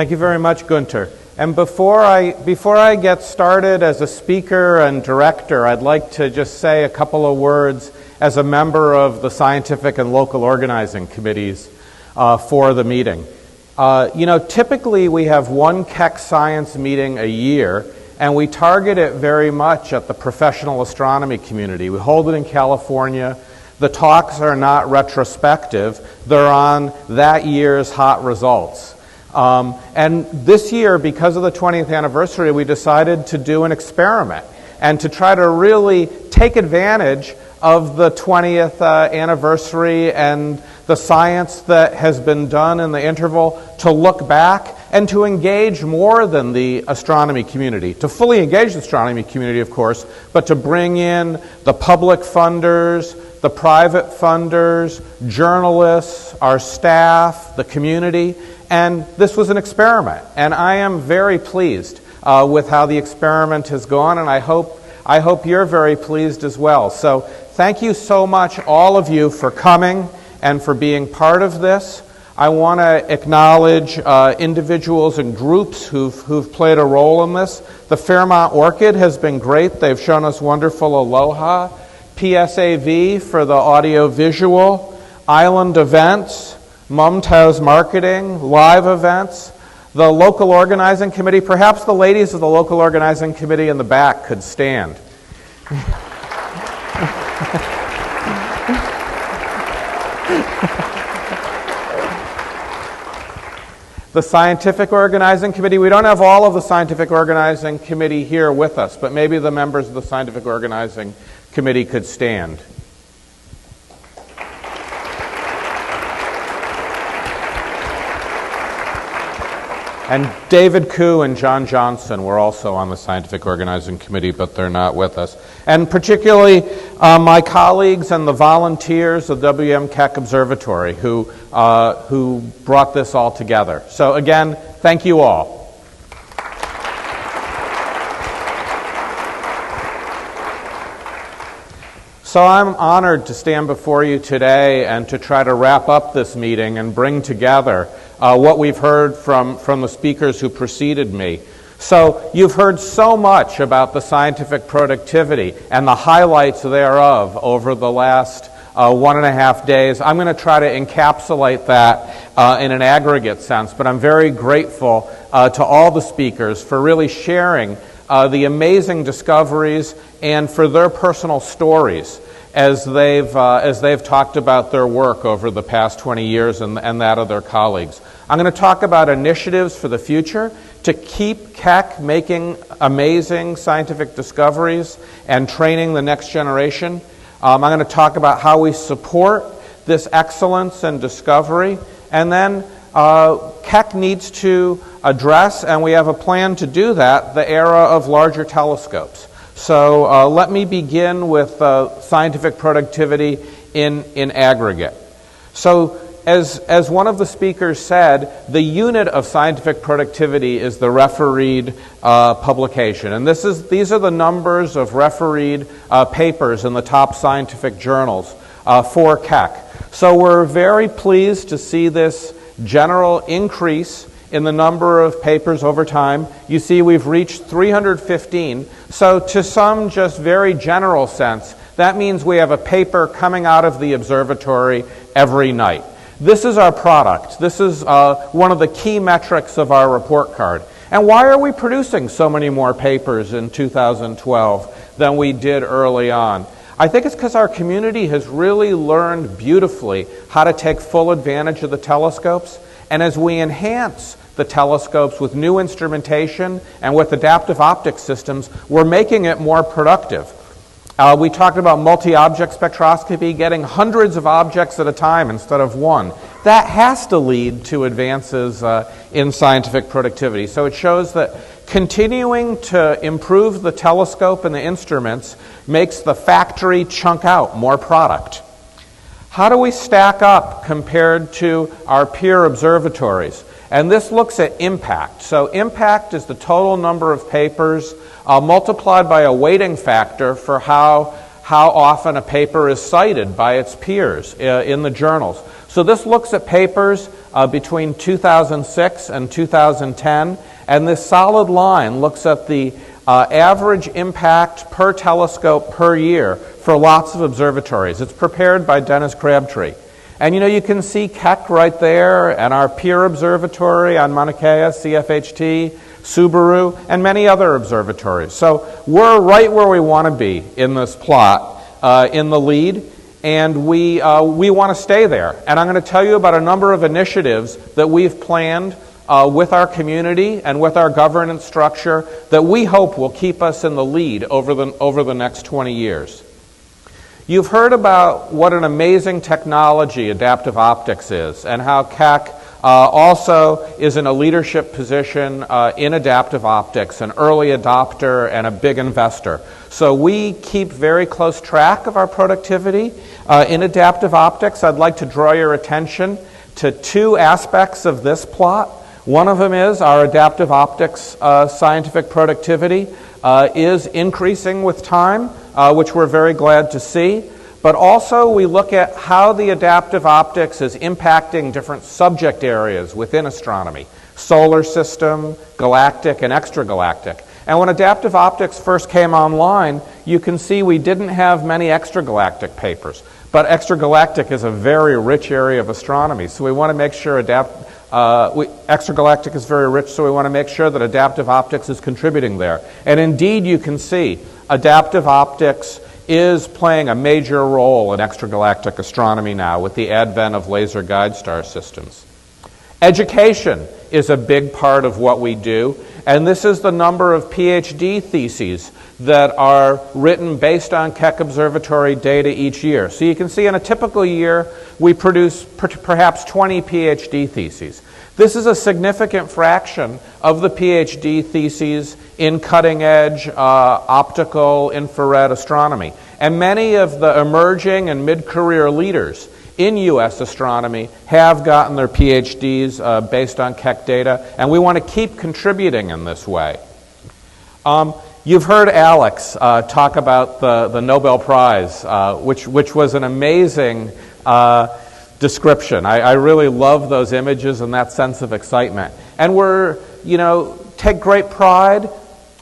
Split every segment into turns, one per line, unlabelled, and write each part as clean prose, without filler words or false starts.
Thank you very much, Gunter. And before I get started as a speaker and director, I'd like to just say a couple of words as a member of the scientific and local organizing committees for the meeting. Typically we have one Keck Science meeting a year, and we target it very much at the professional astronomy community. We hold it in California. The talks are not retrospective. They're on that year's hot results. And this year, because of the 20th anniversary, we decided to do an experiment and to try to really take advantage of the 20th anniversary and the science that has been done in the interval to look back and to engage more than the astronomy community. To fully engage the astronomy community, of course, but to bring in the public funders, the private funders, journalists, our staff, the community. And this was an experiment. And I am very pleased with how the experiment has gone, and I hope you're very pleased as well. So thank you so much, all of you, for coming and for being part of this. I want to acknowledge individuals and groups who've played a role in this. The Fairmont Orchid has been great. They've shown us wonderful aloha. PSAV for the audio-visual. Island Events. Mumtaz Marketing. Live Events. The local organizing committee. Perhaps the ladies of the local organizing committee in the back could stand. The Scientific Organizing Committee, we don't have all of the Scientific Organizing Committee here with us, but maybe the members of the Scientific Organizing Committee could stand. And David Koo and John Johnson were also on the Scientific Organizing Committee, but they're not with us. And particularly my colleagues and the volunteers of WM Keck Observatory who brought this all together. So again, thank you all. So I'm honored to stand before you today and to try to wrap up this meeting and bring together what we've heard from the speakers who preceded me. So you've heard so much about the scientific productivity and the highlights thereof over the last 1.5 days. I'm going to try to encapsulate that in an aggregate sense, but I'm very grateful to all the speakers for really sharing the amazing discoveries and for their personal stories as they've talked about their work over the past 20 years and that of their colleagues. I'm going to talk about initiatives for the future to keep Keck making amazing scientific discoveries and training the next generation. I'm going to talk about how we support this excellence and discovery. And then Keck needs to address, and we have a plan to do that, the era of larger telescopes. So let me begin with scientific productivity in aggregate. So as one of the speakers said, the unit of scientific productivity is the refereed publication. And these are the numbers of refereed papers in the top scientific journals for Keck. So we're very pleased to see this general increase in the number of papers over time. You see we've reached 315. So to some just very general sense, that means we have a paper coming out of the observatory every night. This is our product. This is one of the key metrics of our report card. And why are we producing so many more papers in 2012 than we did early on? I think it's because our community has really learned beautifully how to take full advantage of the telescopes. And as we enhance the telescopes with new instrumentation and with adaptive optics systems, we're making it more productive. We talked about multi-object spectroscopy, getting hundreds of objects at a time instead of one. That has to lead to advances in scientific productivity. So it shows that continuing to improve the telescope and the instruments makes the factory chunk out more product. How do we stack up compared to our peer observatories? And this looks at impact. So impact is the total number of papers multiplied by a weighting factor for how often a paper is cited by its peers in the journals. So this looks at papers between 2006 and 2010, and this solid line looks at the average impact per telescope per year for lots of observatories. It's prepared by Dennis Crabtree. And you can see Keck right there, and our peer observatory on Mauna Kea, CFHT, Subaru, and many other observatories. So we're right where we want to be in this plot, in the lead, and we want to stay there. And I'm going to tell you about a number of initiatives that we've planned with our community and with our governance structure that we hope will keep us in the lead over the next 20 years. You've heard about what an amazing technology adaptive optics is, and how Keck also is in a leadership position in adaptive optics, an early adopter and a big investor. So we keep very close track of our productivity in adaptive optics. I'd like to draw your attention to two aspects of this plot. One of them is our adaptive optics scientific productivity is increasing with time, which we're very glad to see. But also we look at how the adaptive optics is impacting different subject areas within astronomy: solar system, galactic, and extragalactic. And when adaptive optics first came online, you can see we didn't have many extragalactic papers. But extragalactic is a very rich area of astronomy, so we want to make sure extragalactic is very rich, so we want to make sure that adaptive optics is contributing there. And indeed, you can see adaptive optics is playing a major role in extragalactic astronomy now with the advent of laser guide star systems. Education is a big part of what we do, and this is the number of PhD theses that are written based on Keck Observatory data each year. So you can see in a typical year, we produce perhaps 20 PhD theses. This is a significant fraction of the PhD theses in cutting-edge optical infrared astronomy. And many of the emerging and mid-career leaders in U.S. astronomy have gotten their PhDs based on Keck data, and we want to keep contributing in this way. You've heard Alex talk about the Nobel Prize, which was an amazing description. I really love those images and that sense of excitement. And we're, take great pride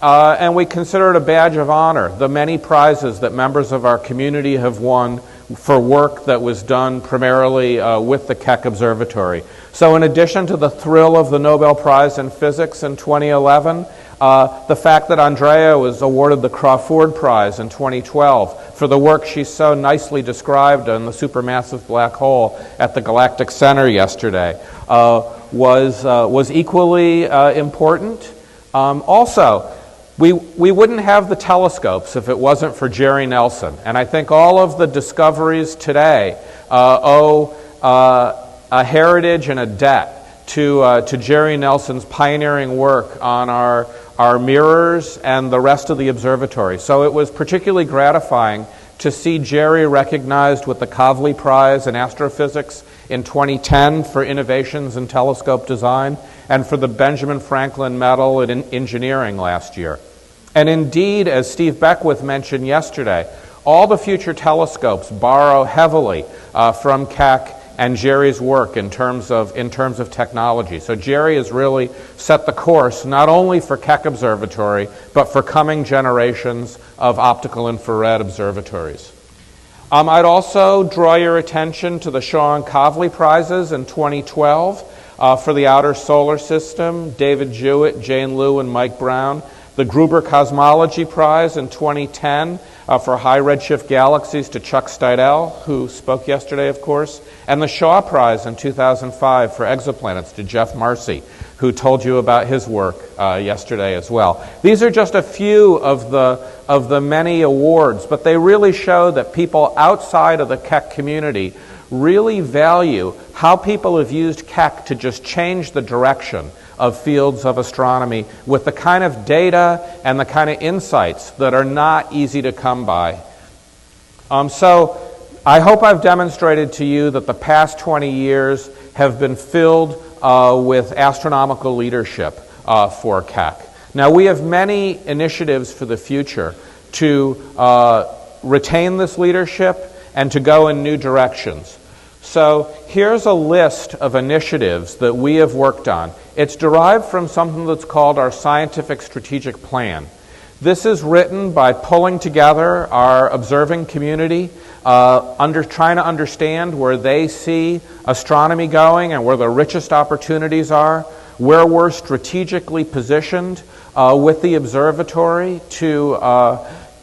and we consider it a badge of honor, the many prizes that members of our community have won for work that was done primarily with the Keck Observatory. So in addition to the thrill of the Nobel Prize in Physics in 2011, the fact that Andrea was awarded the Crawford Prize in 2012 for the work she so nicely described on the supermassive black hole at the Galactic Center yesterday was equally important. Also, we wouldn't have the telescopes if it wasn't for Jerry Nelson. And I think all of the discoveries today owe a heritage and a debt to Jerry Nelson's pioneering work on our mirrors and the rest of the observatory. So it was particularly gratifying to see Jerry recognized with the Kavli Prize in Astrophysics in 2010 for innovations in telescope design, and for the Benjamin Franklin Medal in Engineering last year. And indeed, as Steve Beckwith mentioned yesterday, all the future telescopes borrow heavily from Keck and Jerry's work in terms of technology. So Jerry has really set the course not only for Keck Observatory, but for coming generations of optical infrared observatories. I'd also draw your attention to the Shaw and Kavli Prizes in 2012 for the Outer Solar System, David Jewett, Jane Liu, and Mike Brown. The Gruber Cosmology Prize in 2010 for high redshift galaxies to Chuck Steidel, who spoke yesterday, of course, and the Shaw Prize in 2005 for exoplanets to Jeff Marcy, who told you about his work yesterday as well. These are just a few of the many awards, but they really show that people outside of the Keck community really value how people have used Keck to just change the direction of fields of astronomy with the kind of data and the kind of insights that are not easy to come by. So I hope I've demonstrated to you that the past 20 years have been filled with astronomical leadership for Keck. Now we have many initiatives for the future to retain this leadership and to go in new directions. So here's a list of initiatives that we have worked on. It's derived from something that's called our Scientific Strategic Plan. This is written by pulling together our observing community, trying to understand where they see astronomy going and where the richest opportunities are, where we're strategically positioned with the observatory to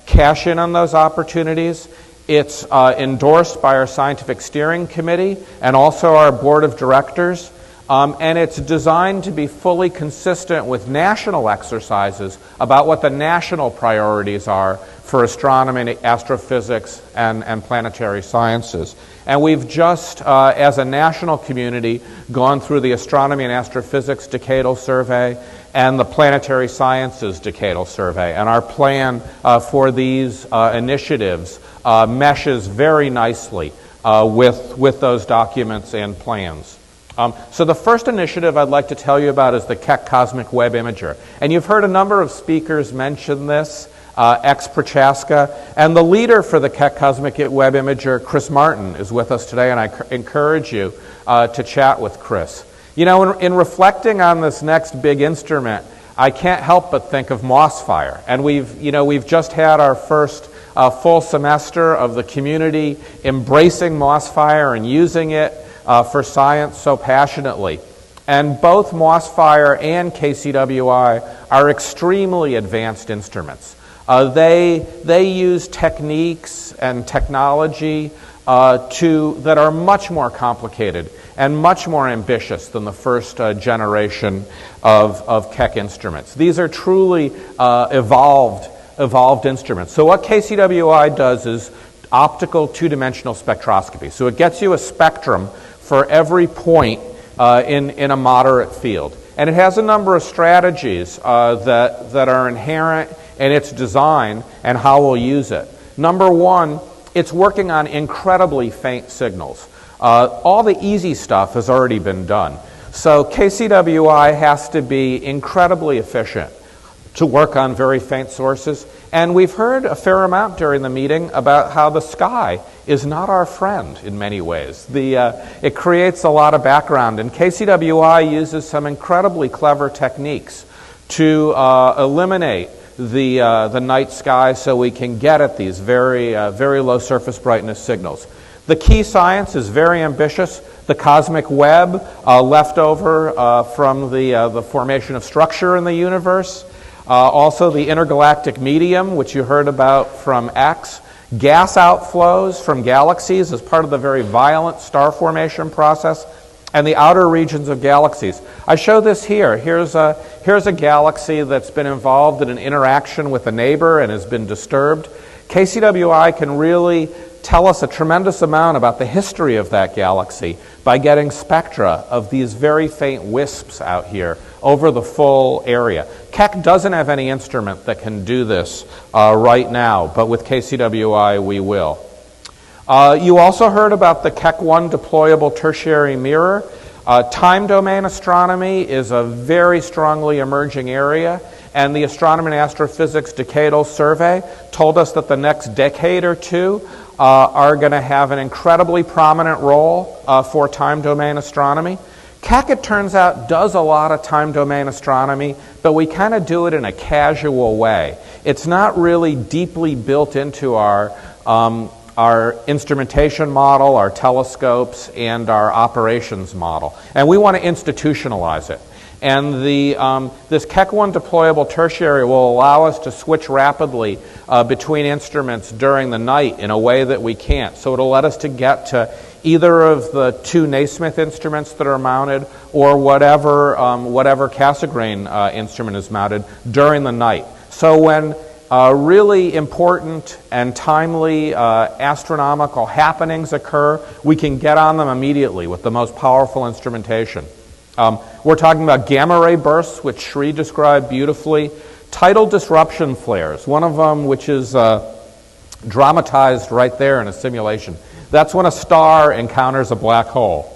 cash in on those opportunities. It's endorsed by our Scientific Steering Committee and also our Board of Directors. And it's designed to be fully consistent with national exercises about what the national priorities are for astronomy, astrophysics, and planetary sciences. And we've just, as a national community, gone through the Astronomy and Astrophysics Decadal Survey and the Planetary Sciences Decadal Survey. And our plan for these initiatives meshes very nicely with those documents and plans. So the first initiative I'd like to tell you about is the Keck Cosmic Web Imager. And you've heard a number of speakers mention this, ex-Prochaska. And the leader for the Keck Cosmic Web Imager, Chris Martin, is with us today, and I encourage you to chat with Chris. You know, in reflecting on this next big instrument, I can't help but think of MOSFire. And we've just had our first full semester of the community embracing MOSFire and using it for science so passionately. And both MOSFire and KCWI are extremely advanced instruments. They use techniques and technology that are much more complicated and much more ambitious than the first generation of Keck instruments. These are truly evolved instruments. So what KCWI does is optical two-dimensional spectroscopy. So it gets you a spectrum for every point in a moderate field. And it has a number of strategies that are inherent in its design and how we'll use it. Number one, it's working on incredibly faint signals. All the easy stuff has already been done. So KCWI has to be incredibly efficient to work on very faint sources. And we've heard a fair amount during the meeting about how the sky is not our friend in many ways. It creates a lot of background, and KCWI uses some incredibly clever techniques to eliminate the night sky so we can get at these very low surface brightness signals. The key science is very ambitious. The cosmic web left over from the formation of structure in the universe. Also the intergalactic medium, which you heard about from X. Gas outflows from galaxies as part of the very violent star formation process. And the outer regions of galaxies. I show this here. Here's a galaxy that's been involved in an interaction with a neighbor and has been disturbed. KCWI can really tell us a tremendous amount about the history of that galaxy by getting spectra of these very faint wisps out here over the full area. Keck doesn't have any instrument that can do this right now, but with KCWI we will. You also heard about the Keck I deployable tertiary mirror. Time domain astronomy is a very strongly emerging area, and the Astronomy and Astrophysics Decadal Survey told us that the next decade or two are going to have an incredibly prominent role for time domain astronomy. Keck, it turns out, does a lot of time domain astronomy, but we kind of do it in a casual way. It's not really deeply built into our instrumentation model, our telescopes, and our operations model. And we want to institutionalize it. And this Keck I deployable tertiary will allow us to switch rapidly between instruments during the night in a way that we can't. So it'll let us to get to either of the two Naismith instruments that are mounted or whatever Cassegrain instrument is mounted during the night. So when really important and timely astronomical happenings occur, we can get on them immediately with the most powerful instrumentation. We're talking about gamma ray bursts, which Sri described beautifully, tidal disruption flares, one of them which is dramatized right there in a simulation. That's when a star encounters a black hole.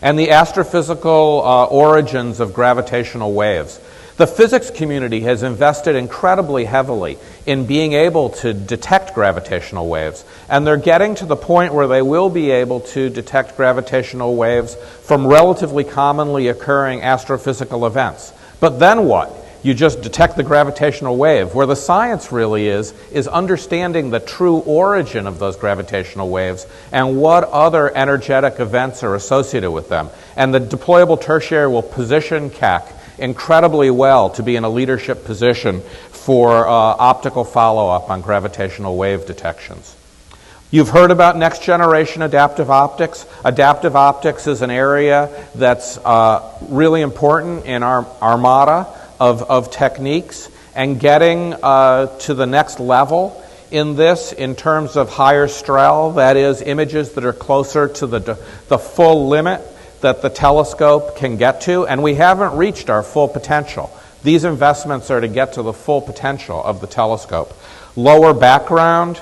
And the astrophysical origins of gravitational waves. The physics community has invested incredibly heavily in being able to detect gravitational waves, and they're getting to the point where they will be able to detect gravitational waves from relatively commonly occurring astrophysical events. But then what? You just detect the gravitational wave. Where the science really is understanding the true origin of those gravitational waves and what other energetic events are associated with them. And the deployable tertiary will position Keck incredibly well to be in a leadership position for optical follow-up on gravitational wave detections. You've heard about next generation adaptive optics. Adaptive optics is an area that's really important in our armada of techniques, and getting to the next level in this in terms of higher Strel, that is, images that are closer to the full limit that the telescope can get to, and we haven't reached our full potential. These investments are to get to the full potential of the telescope. Lower background,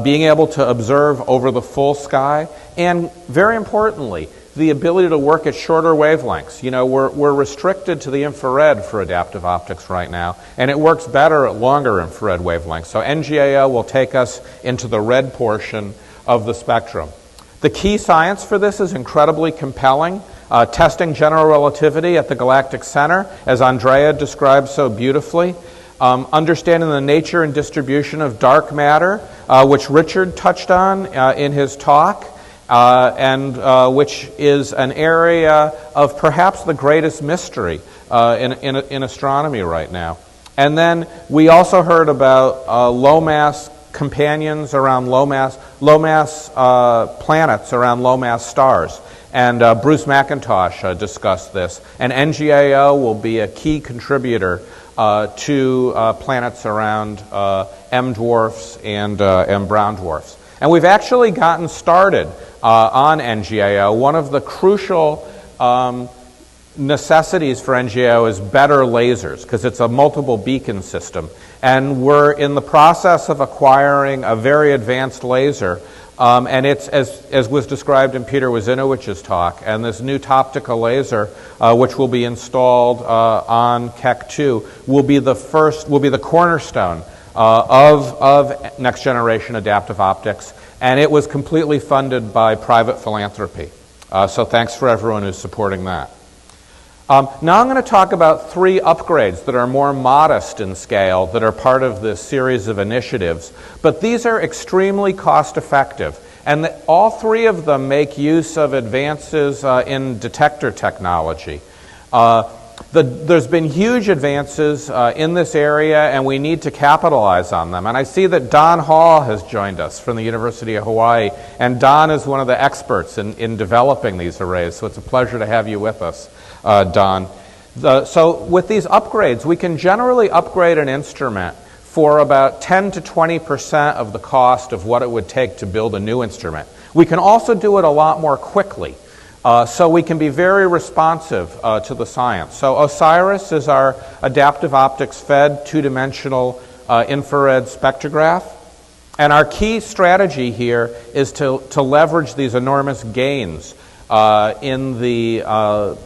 being able to observe over the full sky, and very importantly, the ability to work at shorter wavelengths. You know, we're restricted to the infrared for adaptive optics right now, and it works better at longer infrared wavelengths. So NGAO will take us into the red portion of the spectrum. The key science for this is incredibly compelling. Testing general relativity at the galactic center, as Andrea described so beautifully. Understanding the nature and distribution of dark matter, which Richard touched on in his talk. And which is an area of perhaps the greatest mystery in astronomy right now. And then we also heard about low mass companions around low mass planets around low mass stars. And Bruce McIntosh discussed this. And NGAO will be a key contributor to planets around M dwarfs and brown dwarfs. And we've actually gotten started on NGAO. One of the crucial necessities for NGAO is better lasers, because it's a multiple beacon system. And we're in the process of acquiring a very advanced laser, and it's, as was described in Peter Wozinowicz's talk, and this new Toptica laser, which will be installed on Keck II, will be the cornerstone of next generation adaptive optics, and it was completely funded by private philanthropy. So thanks for everyone who's supporting that. Now I'm going to talk about 3 upgrades that are more modest in scale that are part of this series of initiatives, but these are extremely cost effective, and all 3 of them make use of advances in detector technology. There's been huge advances in this area, and we need to capitalize on them. And I see that Don Hall has joined us from the University of Hawaii, and Don is one of the experts in developing these arrays, so it's a pleasure to have you with us, Don. So with these upgrades, we can generally upgrade an instrument for about 10 to 20% of the cost of what it would take to build a new instrument. We can also do it a lot more quickly. So we can be very responsive to the science. So OSIRIS is our adaptive optics fed 2-dimensional infrared spectrograph. And our key strategy here is to leverage these enormous gains in the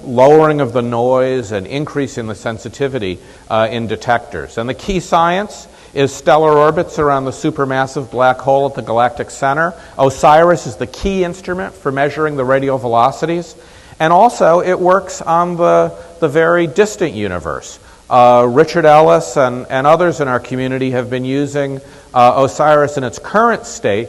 lowering of the noise and increasing the sensitivity in detectors. And the key science is stellar orbits around the supermassive black hole at the galactic center. OSIRIS is the key instrument for measuring the radial velocities. And also it works on the very distant universe. Richard Ellis and others in our community have been using OSIRIS in its current state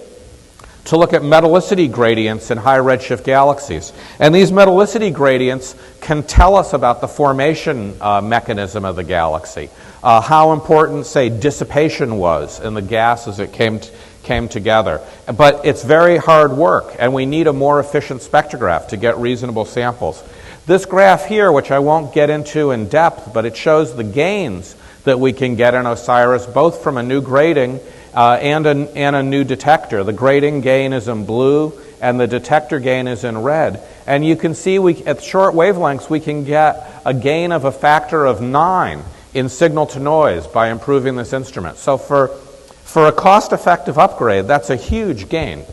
to look at metallicity gradients in high redshift galaxies. And these metallicity gradients can tell us about the formation mechanism of the galaxy, how important, say, dissipation was in the gas as it came together. But it's very hard work, and we need a more efficient spectrograph to get reasonable samples. This graph here, which I won't get into in depth, but it shows the gains that we can get in OSIRIS, both from a new grating and a new detector. The grating gain is in blue, and the detector gain is in red. And you can see at short wavelengths we can get a gain of a factor of 9 in signal to noise by improving this instrument. So for a cost-effective upgrade, that's a huge gain.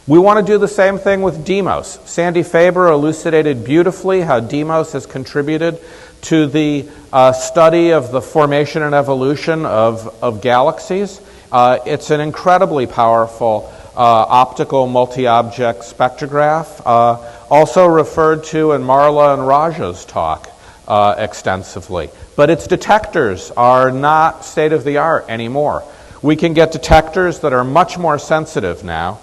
We want to do the same thing with Deimos. Sandy Faber elucidated beautifully how Deimos has contributed to the study of the formation and evolution of galaxies. It's an incredibly powerful optical multi-object spectrograph, also referred to in Marla and Raja's talk extensively. But its detectors are not state-of-the-art anymore. We can get detectors that are much more sensitive now,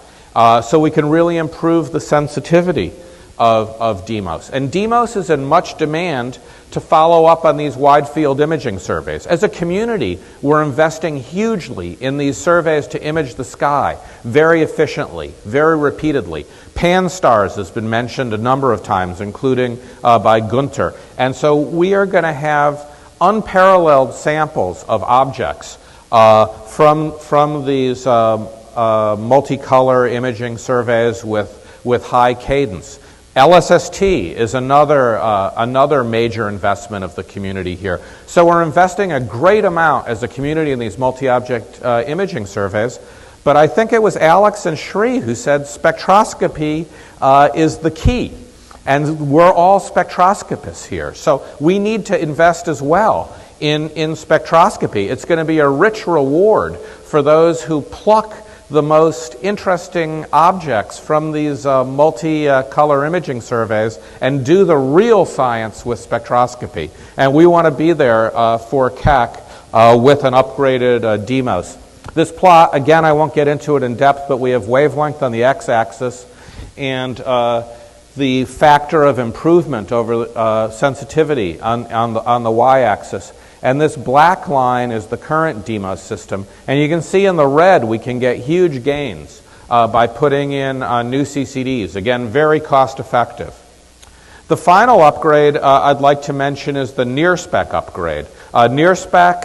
so we can really improve the sensitivity of Deimos. And Deimos is in much demand to follow up on these wide field imaging surveys. As a community, we're investing hugely in these surveys to image the sky very efficiently, very repeatedly. Pan-STARRS has been mentioned a number of times, including by Gunther. And so we are going to have unparalleled samples of objects from these multicolor imaging surveys with high cadence. LSST is another major investment of the community here. So we're investing a great amount as a community in these multi-object imaging surveys, but I think it was Alex and Shri who said spectroscopy is the key. And we're all spectroscopists here. So we need to invest as well in spectroscopy. It's going to be a rich reward for those who pluck the most interesting objects from these multi-color imaging surveys and do the real science with spectroscopy. And we want to be there for Keck with an upgraded Deimos. This plot, again, I won't get into it in depth, but we have wavelength on the x-axis and the factor of improvement over sensitivity on the y-axis. And this black line is the current Deimos system. And you can see in the red we can get huge gains by putting in new CCDs. Again, very cost effective. The final upgrade I'd like to mention is the NearSpec upgrade. NearSpec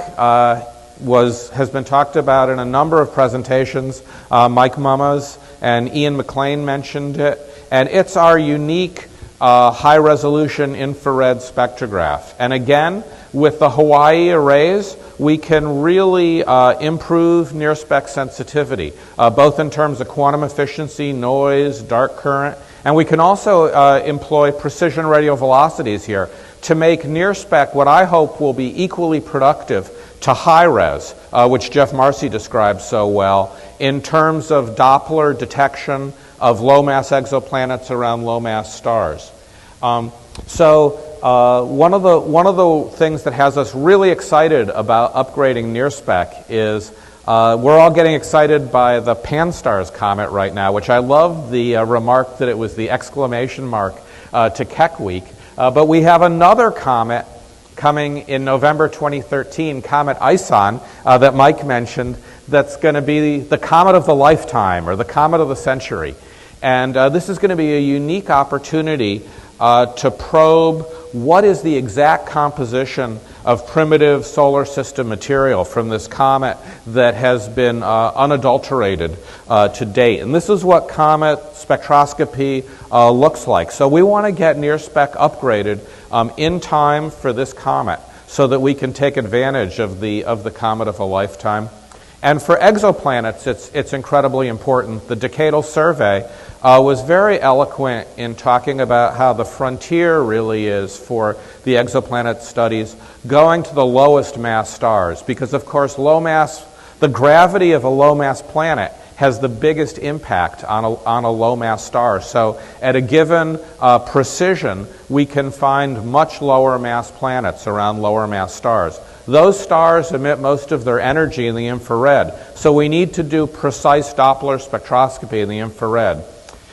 has been talked about in a number of presentations. Mike Mummas and Ian McLean mentioned it. And it's our unique high-resolution infrared spectrograph. And again, with the Hawaii arrays, we can really improve NearSpec sensitivity, both in terms of quantum efficiency, noise, dark current, and we can also employ precision radial velocities here to make NearSpec what I hope will be equally productive to high-res, which Jeff Marcy described so well, in terms of Doppler detection of low-mass exoplanets around low-mass stars. One of the things that has us really excited about upgrading NearSpec is we're all getting excited by the Pan-STARRS comet right now, which I love the remark that it was the exclamation mark to Keck Week. But we have another comet coming in November 2013, Comet ISON, that Mike mentioned, that's going to be the comet of the lifetime or the comet of the century. And this is going to be a unique opportunity to probe what is the exact composition of primitive solar system material from this comet that has been unadulterated to date. And this is what comet spectroscopy looks like. So we want to get NearSpec upgraded in time for this comet so that we can take advantage of the comet of a lifetime. And for exoplanets, it's incredibly important. The Decadal Survey was very eloquent in talking about how the frontier really is for the exoplanet studies going to the lowest mass stars, because of course the gravity of a low mass planet has the biggest impact on a low mass star. So at a given precision, we can find much lower mass planets around lower mass stars. Those stars emit most of their energy in the infrared, so we need to do precise Doppler spectroscopy in the infrared.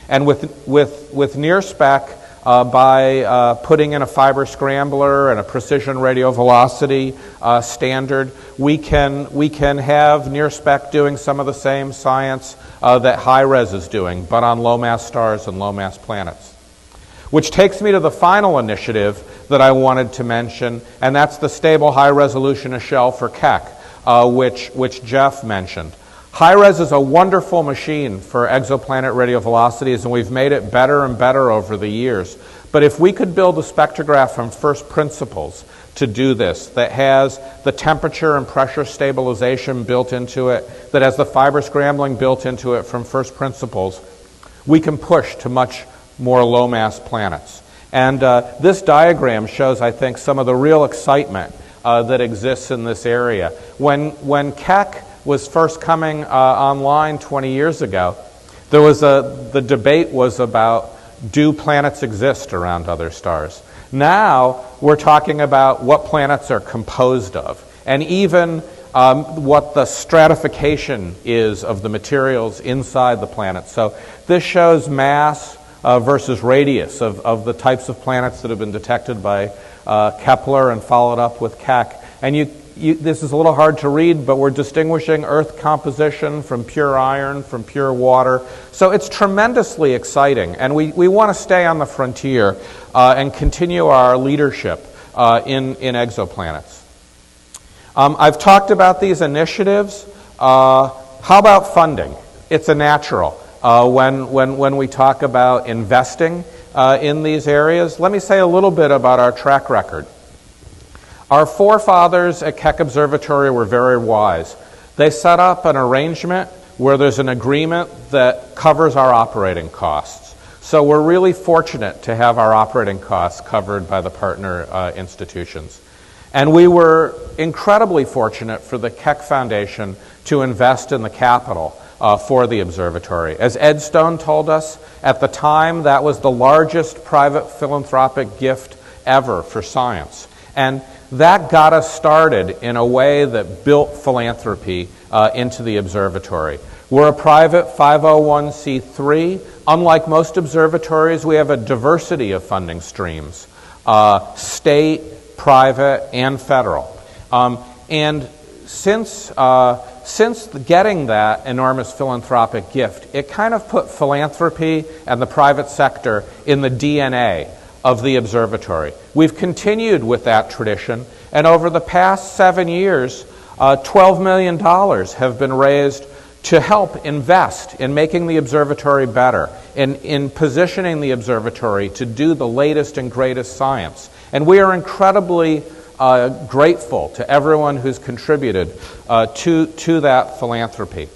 And with NearSpec, by putting in a fiber scrambler and a precision radial velocity standard, we can have NearSpec doing some of the same science that high-res is doing, but on low-mass stars and low-mass planets. Which takes me to the final initiative that I wanted to mention, and that's the stable high-resolution shell for Keck, which Jeff mentioned. High-res is a wonderful machine for exoplanet radial velocities, and we've made it better and better over the years. But if we could build a spectrograph from first principles to do this, that has the temperature and pressure stabilization built into it, that has the fiber scrambling built into it from first principles, we can push to much more low-mass planets. And this diagram shows, I think, some of the real excitement that exists in this area. When Keck was first coming online 20 years ago, the debate was about, do planets exist around other stars? Now we're talking about what planets are composed of, and even what the stratification is of the materials inside the planet. So this shows mass versus radius of the types of planets that have been detected by Kepler and followed up with Keck. And this is a little hard to read, but we're distinguishing Earth composition from pure iron, from pure water. So it's tremendously exciting, and we want to stay on the frontier and continue our leadership in exoplanets. I've talked about these initiatives. How about funding? It's a natural. When we talk about investing in these areas, let me say a little bit about our track record. Our forefathers at Keck Observatory were very wise. They set up an arrangement where there's an agreement that covers our operating costs. So we're really fortunate to have our operating costs covered by the partner institutions. And we were incredibly fortunate for the Keck Foundation to invest in the capital for the observatory. As Ed Stone told us, at the time that was the largest private philanthropic gift ever for science. And that got us started in a way that built philanthropy into the observatory. We're a private 501c3. Unlike most observatories, we have a diversity of funding streams, state, private, and federal. And since getting that enormous philanthropic gift, it kind of put philanthropy and the private sector in the DNA of the observatory. We've continued with that tradition, and over the past 7 years, $12 million have been raised to help invest in making the observatory better, in positioning the observatory to do the latest and greatest science. And we are incredibly grateful to everyone who's contributed to that philanthropy.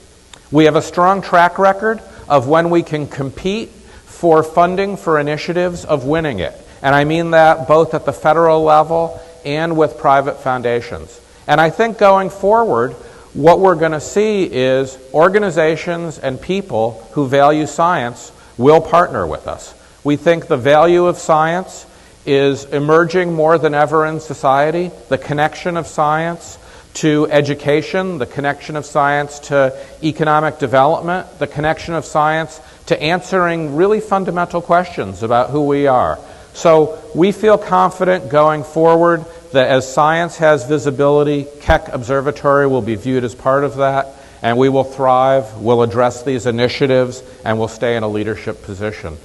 We have a strong track record of when we can compete for funding for initiatives of winning it. And I mean that both at the federal level and with private foundations. And I think going forward, what we're going to see is organizations and people who value science will partner with us. We think the value of science is emerging more than ever in society. The connection of science to education, the connection of science to economic development, the connection of science to answering really fundamental questions about who we are. So we feel confident going forward that as science has visibility, Keck Observatory will be viewed as part of that, and we will thrive, we'll address these initiatives, and we'll stay in a leadership position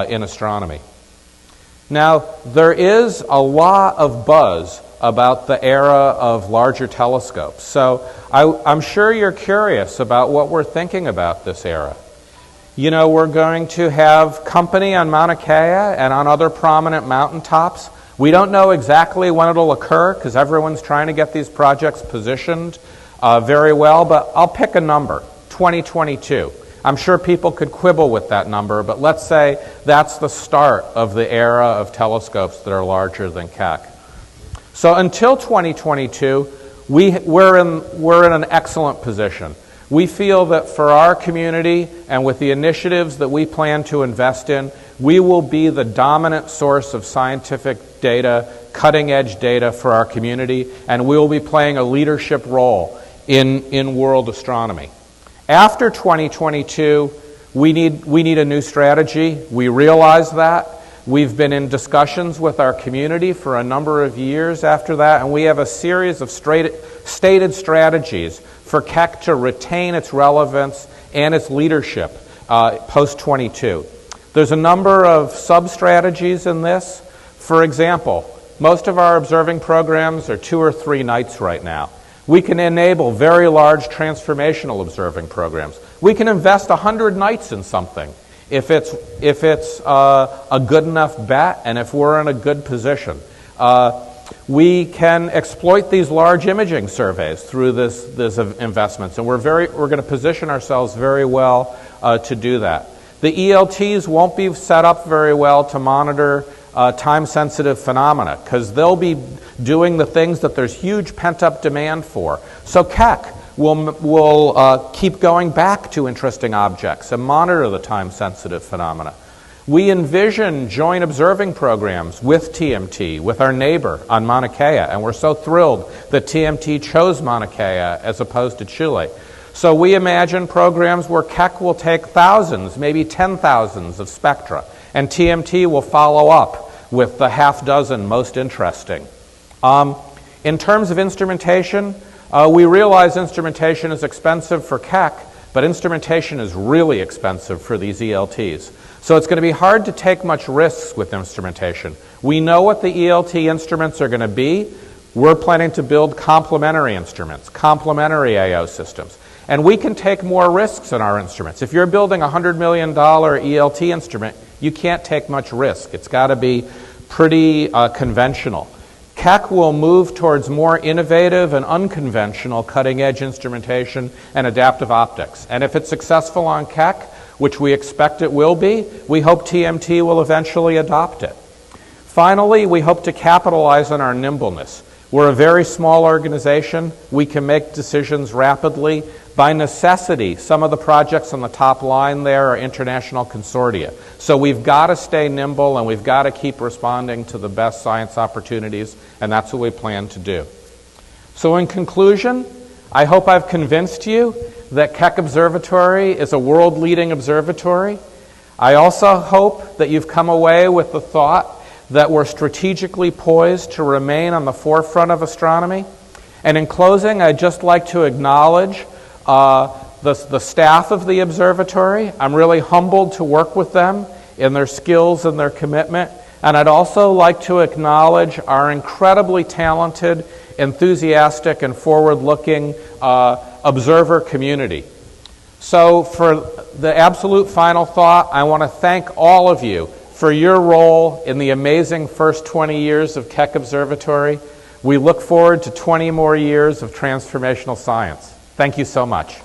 in astronomy. Now, there is a lot of buzz about the era of larger telescopes. So I'm sure you're curious about what we're thinking about this era. You know, we're going to have company on Mauna Kea and on other prominent mountaintops. We don't know exactly when it'll occur because everyone's trying to get these projects positioned very well, but I'll pick a number, 2022. I'm sure people could quibble with that number, but let's say that's the start of the era of telescopes that are larger than Keck. So until 2022, we're in an excellent position. We feel that for our community and with the initiatives that we plan to invest in, we will be the dominant source of scientific data, cutting-edge data for our community, and we will be playing a leadership role in world astronomy. After 2022, we need a new strategy. We realize that. We've been in discussions with our community for a number of years after that, and we have a series of stated strategies for Keck to retain its relevance and its leadership post-22. There's a number of sub-strategies in this. For example, most of our observing programs are 2 or 3 nights right now. We can enable very large transformational observing programs. We can invest 100 nights in something if it's a good enough bet and if we're in a good position. We can exploit these large imaging surveys through this investments, and we're going to position ourselves very well to do that. The ELTs won't be set up very well to monitor time-sensitive phenomena because they'll be doing the things that there's huge pent-up demand for. So Keck will keep going back to interesting objects and monitor the time-sensitive phenomena. We envision joint observing programs with TMT, with our neighbor on Mauna Kea, and we're so thrilled that TMT chose Mauna Kea as opposed to Chile. So we imagine programs where Keck will take thousands, maybe 10,000s of spectra, and TMT will follow up with the half dozen most interesting. In terms of instrumentation, we realize instrumentation is expensive for Keck, but instrumentation is really expensive for these ELTs. So it's going to be hard to take much risks with instrumentation. We know what the ELT instruments are going to be. We're planning to build complementary instruments, complementary AO systems. And we can take more risks in our instruments. If you're building a $100 million ELT instrument, you can't take much risk. It's got to be pretty conventional. Keck will move towards more innovative and unconventional cutting-edge instrumentation and adaptive optics. And if it's successful on Keck, which we expect it will be, we hope TMT will eventually adopt it. Finally, we hope to capitalize on our nimbleness. We're a very small organization. We can make decisions rapidly. By necessity, some of the projects on the top line there are international consortia. So we've got to stay nimble and we've got to keep responding to the best science opportunities, and that's what we plan to do. So in conclusion, I hope I've convinced you that Keck Observatory is a world-leading observatory. I also hope that you've come away with the thought that we're strategically poised to remain on the forefront of astronomy. And in closing, I'd just like to acknowledge the staff of the observatory. I'm really humbled to work with them in their skills and their commitment. And I'd also like to acknowledge our incredibly talented, enthusiastic, and forward-looking observer community. So for the absolute final thought, I want to thank all of you for your role in the amazing first 20 years of Keck Observatory. We look forward to 20 more years of transformational science. Thank you so much.